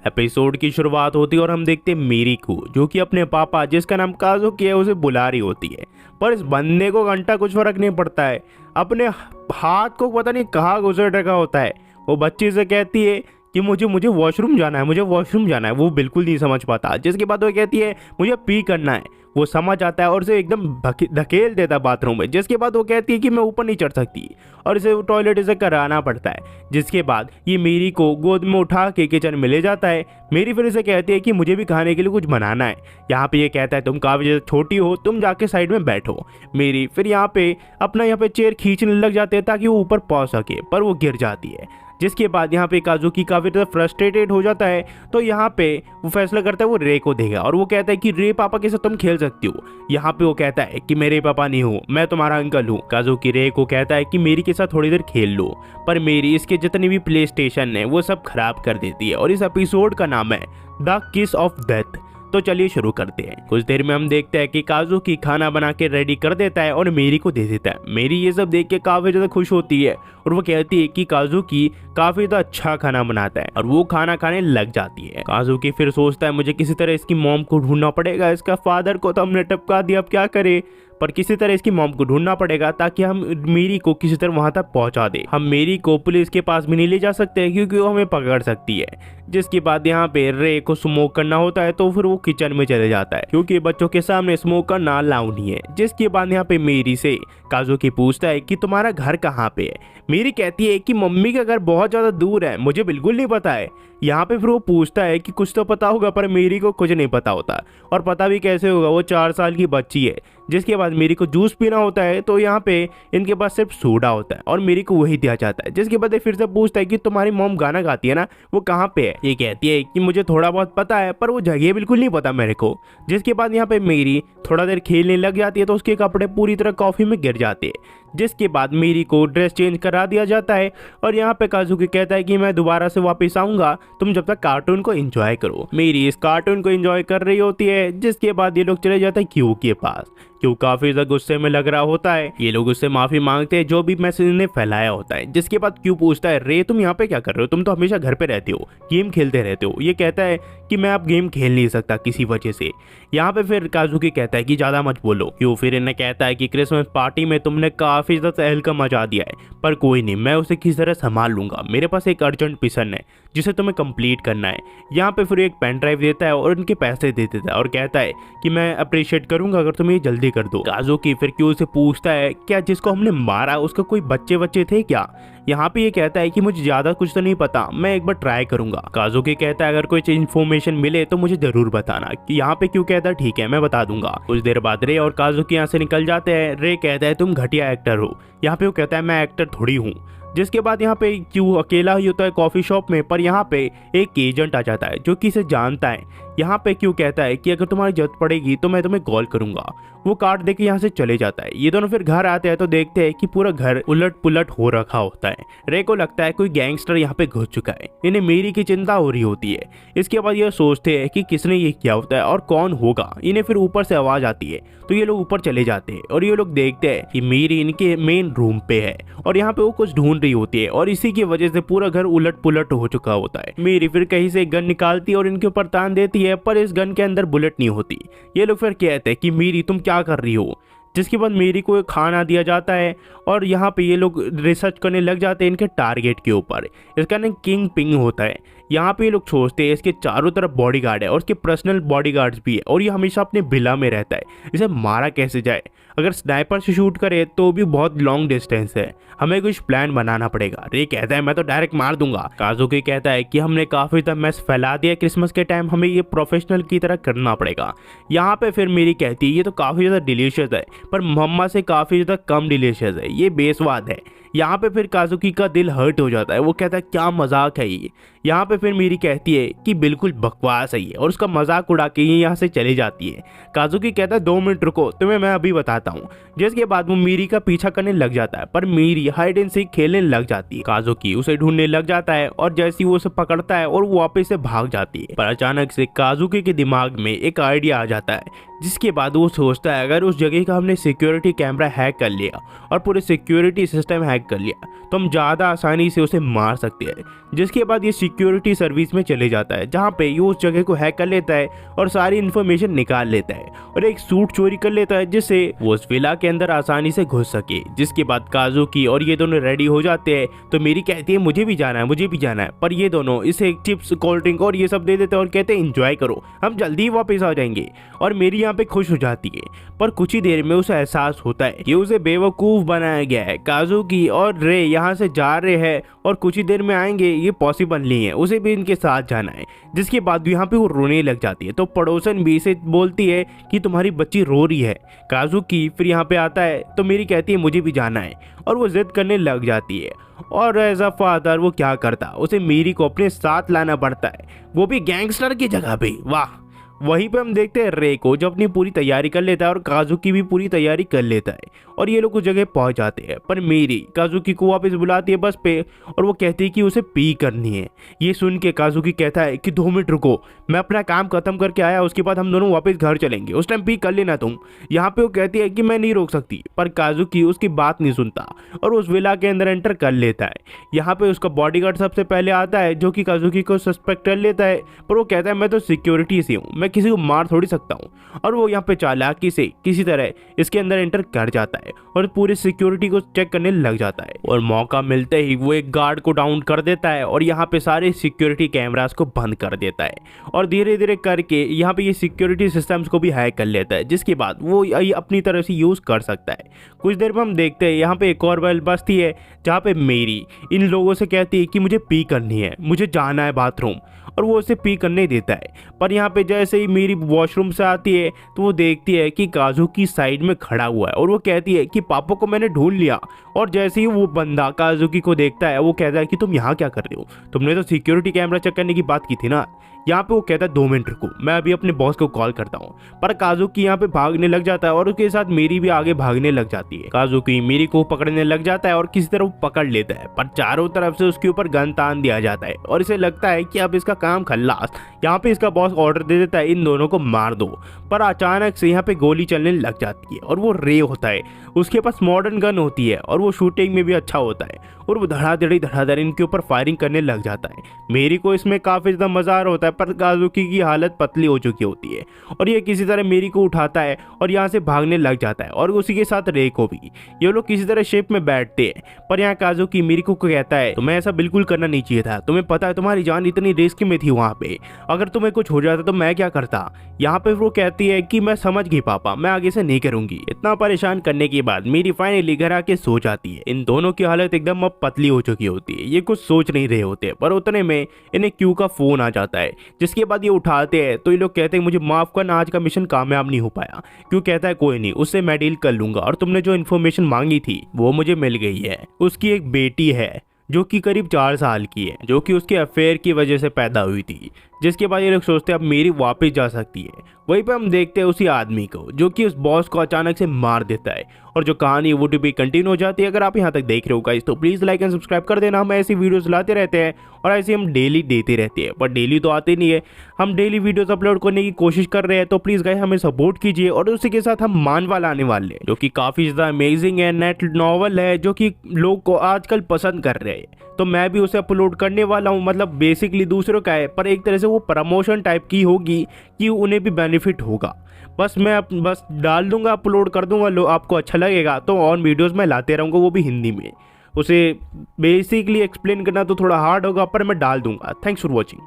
Episode की शुरुआत होती है और हम देखते हैं मेरी को, जो कि अपने पापा जिसका नाम काजुकी है उसे बुला रही होती है। पर इस बंदे को घंटा कुछ फर्क नहीं पड़ता है, अपने हाथ को पता नहीं कहाँ घुसेड़ रखा होता है। वो बच्ची से कहती है कि मुझे मुझे वॉशरूम जाना है, मुझे वॉशरूम जाना है। वो बिल्कुल नहीं समझ पाता, जिसके बाद वो कहती है मुझे पी करना है। वो समझ आता है और उसे एकदम धकेल देता है बाथरूम में। जिसके बाद वो कहती है कि मैं ऊपर नहीं चढ़ सकती और इसे टॉयलेट इसे कराना पड़ता है। जिसके बाद ये मेरी को गोद में उठा के किचन में ले जाता है। मेरी फिर इसे कहती है कि मुझे भी खाने के लिए कुछ बनाना है। यहाँ पे ये कहता है तुम काफ़ी ज़्यादा छोटी हो, तुम जाके साइड में बैठो। मेरी फिर यहाँ पे अपना यहाँ पे चेयर खींचने लग जाते हैं ताकि वो ऊपर पहुँच सके, पर वो गिर जाती है। जिसके बाद यहाँ पे काजुकी काफ़ी ज़्यादा फ्रस्ट्रेटेड हो जाता है। तो यहाँ पे वो फैसला करता है वो रे को देगा और वो कहता है कि रे पापा के साथ तुम खेल सकती हो। यहाँ पे वो कहता है कि मेरे पापा नहीं हो, मैं तुम्हारा अंकल हूँ। काजुकी रे को कहता है कि मेरी के साथ थोड़ी देर खेल लो, पर मेरी इसके जितने भी प्ले स्टेशन है वो सब खराब कर देती है। और इस एपिसोड का नाम है द किस ऑफ डेथ। तो चलिए शुरू करते हैं। कुछ देर में हम देखते हैं कि काजुकी खाना बना के रेडी कर देता है और मेरी को दे देता है। मेरी ये सब देख के काफी ज्यादा खुश होती है और वो कहती है कि काजुकी काफी ज्यादा अच्छा खाना बनाता है और वो खाना खाने लग जाती है। काजुकी फिर सोचता है मुझे किसी तरह इसकी मॉम को ढूंढना पड़ेगा, इसका फादर को तो हमने टपका दिया, अब क्या करे, पर किसी तरह इसकी मॉम को ढूंढना पड़ेगा ताकि हम मेरी को किसी तरह वहां तक पहुंचा दे। हम मेरी को पुलिस के पास भी नहीं ले जा सकते क्योंकि वो हमें पकड़ सकती है। जिसके बाद यहाँ पे रे को स्मोक करना होता है तो फिर वो किचन में चले जाता है क्योंकि बच्चों के सामने स्मोक करना अलाउड नहीं है। जिसके बाद यहाँ पे मेरी से काजुकी पूछता है कि तुम्हारा घर कहाँ पे है। मेरी कहती है कि मम्मी का घर बहुत ज्यादा दूर है, मुझे बिल्कुल नहीं पता है। यहाँ पे फिर वो पूछता है कि कुछ तो पता होगा, पर मेरी को कुछ नहीं पता होता। और पता भी कैसे होगा, वो 4 साल की बच्ची है। जिसके बाद मेरी को जूस पीना होता है तो यहाँ पे इनके पास सिर्फ सोडा होता है और मेरी को वही दिया जाता है। जिसके बाद फिर से पूछता है कि तुम्हारी मॉम गाना गाती है ना, वो कहाँ पे है। ये कहती है कि मुझे थोड़ा बहुत पता है पर वो जगह बिल्कुल नहीं पता मेरे को। जिसके बाद यहाँ पे मेरी थोड़ा देर खेलने लग जाती है तो उसके कपड़े पूरी तरह कॉफी में गिर जाते हैं। जिसके बाद मेरी को ड्रेस चेंज करा दिया जाता है और यहाँ पे काजुकी कहता है कि मैं दोबारा से वापस आऊंगा, तुम जब तक कार्टून को एंजॉय करो। मेरी इस कार्टून को एंजॉय कर रही होती है। जिसके बाद ये लोग चले जाते हैं क्यू के पास। क्यों काफी ज्यादा गुस्से में लग रहा होता है। ये लोग उससे माफी मांगते हैं जो भी मैसेज ने फैलाया होता है। जिसके बाद क्यों पूछता है रे तुम यहाँ पे क्या कर रहे हो, तुम तो हमेशा घर पे रहते हो, गेम खेलते रहते हो। ये कहता है कि मैं अब गेम खेल नहीं सकता किसी वजह से। यहाँ पे फिर काजुकी कहता है कि ज्यादा मत बोलो। क्यों फिर इन्हें कहता है कि क्रिसमस पार्टी में तुमने काफी ज्यादा तहलका मचा दिया है, पर कोई नहीं, मैं उसे किसी तरह संभाल लूंगा। मेरे पास एक अर्जेंट मिशन है जिसे तुम्हें कंप्लीट करना है। यहाँ पे फिर एक पेन ड्राइव देता है और उनके पैसे दे देता है और कहता है कि मैं अप्रिशिएट करूंगा अगर तुम ये जल्दी कर दो। काजुकी फिर क्यों से पूछता है क्या जिसको हमने मारा उसका कोई बच्चे थे क्या। यहाँ पे ये कहता है कि मुझे ज्यादा कुछ तो नहीं पता, मैं एक बार ट्राई करूंगा। काजुकी कहता है अगर कोई इन्फॉर्मेशन मिले तो मुझे जरूर बताना। कि यहाँ पे क्यों कहता है ठीक है मैं बता दूंगा। कुछ देर बाद रे और काजुकी यहाँ से निकल जाते हैं। रे कहता है तुम घटिया एक्टर हो। यहाँ पे वो कहता है मैं एक्टर थोड़ी हूँ। जिसके बाद यहाँ पे क्यों अकेला ही होता है कॉफी शॉप में, पर यहाँ पे एक एजेंट आ जाता है जो कि इसे जानता है। यहाँ पे क्यों कहता है कि अगर तुम्हारी जरूरत पड़ेगी तो मैं तुम्हें कॉल करूंगा। वो कार्ड देके यहाँ से चले जाता है। ये दोनों फिर घर आते हैं तो देखते हैं कि पूरा घर उलट पुलट हो रखा होता है। रे को लगता है कोई गैंगस्टर यहाँ पे घुस चुका है। इन्हें मेरी की चिंता हो रही होती है। इसके बाद ये सोचते हैं कि किसने ये किया होता है और कौन होगा। इन्हें फिर ऊपर से आवाज आती है तो ये लोग ऊपर चले जाते हैं और ये लोग देखते हैं कि मेरी इनके मेन रूम पे है और यहाँ पे वो कुछ ढूंढ रही होती है और इसी की वजह से पूरा घर उलट पुलट हो चुका होता है। मेरी फिर कहीं से गन निकालती है और इनके ऊपर तान देती है, पर इस गन के अंदर बुलेट नहीं होती। ये लोग फिर कहते हैं कि मेरी तुम क्या कर रही हो। जिसके बाद मेरी को एक खाना दिया जाता है और यहाँ पे ये लोग रिसर्च करने लग जाते हैं इनके टारगेट के ऊपर। इसका नाम किंग पिंग होता है। यहाँ पे ये लोग सोचते हैं इसके चारों तरफ बॉडीगार्ड है और इसके पर्सनल बॉडीगार्ड्स भी है और ये हमेशा अपने बिला में रहता है। इसे मारा कैसे जाए, अगर स्नाइपर से शूट करे तो भी बहुत लॉन्ग डिस्टेंस है, हमें कुछ प्लान बनाना पड़ेगा। रे कहता है मैं तो डायरेक्ट मार दूंगा। काजुकी कहता है कि हमने काफी ज्यादा मैस फैला दिया क्रिसमस के टाइम, हमें ये प्रोफेशनल की तरह करना पड़ेगा। यहाँ पे फिर मेरी कहती है ये तो काफी ज्यादा डिलीशियस है पर मम्मा से काफी ज्यादा कम डिलीशियस है, ये बेस्वाद है। यहाँ पे फिर काजुकी का दिल हर्ट हो जाता है। वो कहता है क्या मजाक है ये। यहाँ पे फिर मेरी कहती है कि बिल्कुल बकवास है ये और उसका मजाक उड़ा के ये यहाँ से चली जाती है। काजुकी कहता है 2 मिनट रुको, तुम्हें मैं अभी बताता हूँ। जिसके बाद वो मीरी का पीछा करने लग जाता है पर मीरी हाइड एंड सीक खेलने लग जाती है। काजुकी उसे ढूंढने लग जाता है और जैसे ही वो उसे पकड़ता है और वो वापस से भाग जाती है। पर अचानक से काजुकी के दिमाग में एक आइडिया आ जाता है। जिसके बाद वो सोचता है अगर उस जगह का हमने सिक्योरिटी कैमरा हैक कर लिया और पूरे सिक्योरिटी सिस्टम हैक कर लिया तो हम ज़्यादा आसानी से उसे मार सकते हैं। जिसके बाद ये सिक्योरिटी सर्विस में चले जाता है, जहाँ पे ये उस जगह को हैक कर लेता है और सारी इन्फॉर्मेशन निकाल लेता है और एक सूट चोरी कर लेता है, जिससे वो उस विला के अंदर आसानी से घुस सके। जिसके बाद काजुकी और ये दोनों रेडी हो जाते हैं, तो मेरी कहती है मुझे भी जाना है, मुझे भी जाना है, पर ये दोनों इसे चिप्स, कोल्ड ड्रिंक और ये सब दे देते हैं और कहते हैं एंजॉय करो, हम जल्दी ही वापस आ जाएंगे। और मेरी यहाँ पे खुश हो जाती है, पर कुछ ही देर में उसे एहसास होता है कि उसे बेवकूफ़ बनाया गया है। काजुकी और रे यहाँ से जा रहे हैं और कुछ ही देर में आएंगे, ये पॉसिबल नहीं है, उसे भी इनके साथ जाना है। जिसके बाद यहाँ पे वो रोने लग जाती है, तो पड़ोसन भी इसे बोलती है कि तुम्हारी बच्ची रो रही है। काजुकी फिर यहाँ पे आता है, तो मेरी कहती है मुझे भी जाना है, और वो जिद करने लग जाती है। और एज अ फादर वो क्या करता, उसे मेरी को अपने साथ लाना पड़ता है, वो भी गैंगस्टर की जगह पे। वाह। वहीं पे हम देखते हैं रे को जो अपनी पूरी तैयारी कर लेता है और काजुकी भी पूरी तैयारी कर लेता है, और ये लोग उस जगह पहुंच जाते हैं। पर मेरी काजुकी को वापस बुलाती है बस पे, और वो कहती है कि उसे पी करनी है। ये सुन के काजुकी कहता है कि 2 मिनट रुको, मैं अपना काम खत्म करके आया, उसके बाद हम दोनों वापस घर चलेंगे, उस टाइम पी कर लेना तुम। यहाँ पे वो कहती है कि मैं नहीं रोक सकती, पर काजुकी उसकी बात नहीं सुनता और उस विला के अंदर एंटर कर लेता है। यहाँ पे उसका बॉडीगार्ड सबसे पहले आता है, जो कि काजुकी को सस्पेक्ट कर लेता है, पर वो कहता है मैं तो सिक्योरिटी से हूँ, मैं किसी को मार थोड़ी सकता हूँ। और वो यहाँ पे चालाकी से किसी तरह इसके अंदर एंटर कर जाता है और पूरी सिक्योरिटी को चेक करने लग जाता है, और मौका मिलते ही वो एक गार्ड को डाउन कर देता है और यहाँ पे सारे सिक्योरिटी कैमरास को बंद कर देता है, और धीरे धीरे करके यहाँ पे ये सिक्योरिटी सिस्टम्स को भी हैक कर लेता है। जिसके बाद वो अपनी तरह से यूज कर सकता है। कुछ देर में हम देखते हैं यहाँ पे एक और बेल बजती है, जहाँ पे मेरी इन लोगों से कहती है कि मुझे पी करनी है, मुझे जाना है बाथरूम, और वो उसे पी करने देता है। पर यहाँ पे जैसे ही मेरी वॉशरूम से आती है, तो वो देखती है कि काजुकी साइड में खड़ा हुआ है, और वो कहती है कि पापा को मैंने ढूंढ लिया। और जैसे ही वो बंदा काजुकी को देखता है, वो कहता है कि तुम यहाँ क्या कर रहे हो, तुमने तो सिक्योरिटी कैमरा चेक करने की बात की थी ना। यहाँ पे वो कहता है 2 मिनट रुको, मैं अभी अपने बॉस को कॉल करता हूँ। पर काजुकी यहाँ पे भागने लग जाता है और उसके साथ मेरी भी आगे भागने लग जाती है। काजुकी मेरी को पकड़ने लग जाता है और किसी तरह वो पकड़ लेता है, पर चारों तरफ से उसके ऊपर गन तान दिया जाता है और इसे लगता है कि अब इसका काम खल्लास। यहाँ पे इसका बॉस ऑर्डर दे देता है इन दोनों को मार दो, पर अचानक से यहाँ पे गोली चलने लग जाती है और वो रे होता है, उसके पास मॉडर्न गन होती है और वो शूटिंग में भी अच्छा होता है, और वो धड़ाधड़ इनके ऊपर फायरिंग करने लग जाता है। मेरी को इसमें काफ़ी ज़्यादा मज़ा आ रहा होता है, पर काजुकी की हालत पतली हो चुकी होती है और ये किसी तरह मेरी को उठाता है और यहाँ से भागने लग जाता है, और उसी के साथ रे को भी। ये लोग किसी तरह शिप में बैठते हैं, पर यहाँ काजुकी मेरी को कहता है तुम्हें ऐसा बिल्कुल करना नहीं चाहिए था, तुम्हें पता है तुम्हारी जान इतनी रिस्क में थी वहाँ पे, अगर तुम्हें कुछ हो जाता तो मैं क्या करता। यहाँ पे वो कहती है कि मैं समझ गई पापा, मैं आगे से नहीं करूंगी। इतना परेशान करने के बाद मेरी फाइनली घर आके सो जाती है। इन दोनों की हालत एकदम अब पतली हो चुकी होती है, ये कुछ सोच नहीं रहे होते, पर उतने में इन्हें क्यू का फोन आ जाता है। जिसके बाद ये उठाते हैं, तो ये लोग कहते हैं मुझे माफ करना, आज का मिशन कामयाब नहीं हो पाया। क्यों कहता है कोई नहीं, उससे मैं डील कर लूंगा, और तुमने जो इन्फॉर्मेशन मांगी थी वो मुझे मिल गई है। उसकी एक बेटी है जो कि करीब 4 साल की है, जो कि उसके अफेयर की वजह से पैदा हुई थी। जिसके बाद ये लोग सोचते हैं अब मेरी वापस जा सकती है। वहीं पे हम देखते हैं उसी आदमी को जो कि उस बॉस को अचानक से मार देता है, और जो कहानी वो भी कंटिन्यू हो जाती है। अगर आप यहाँ तक देख रहे हो गाइस, तो प्लीज़ लाइक एंड सब्सक्राइब कर देना। हम ऐसी वीडियोस लाते रहते हैं और ऐसे हम डेली देते रहते हैं, पर डेली तो आते नहीं है, हम डेली वीडियोस अपलोड करने की कोशिश कर रहे हैं। तो प्लीज़ गाइस हमें सपोर्ट कीजिए। और उसी के साथ हम मानवा लाने वाले हैं, जो कि काफ़ी ज़्यादा अमेजिंग है, नेट नॉवल है, जो कि लोग को आजकल पसंद कर रहे हैं। तो मैं भी उसे अपलोड करने वाला हूँ, मतलब बेसिकली दूसरों का है, पर एक तरह से वो प्रमोशन टाइप की होगी कि उन्हें भी बेनिफिट होगा। बस डाल दूंगा, अपलोड कर दूंगा, लो आपको अच्छा लगेगा तो और वीडियोस मैं लाते रहूँगा, वो भी हिंदी में। उसे बेसिकली एक्सप्लेन करना तो थोड़ा हार्ड होगा, पर मैं डाल दूंगा। Thanks for watching.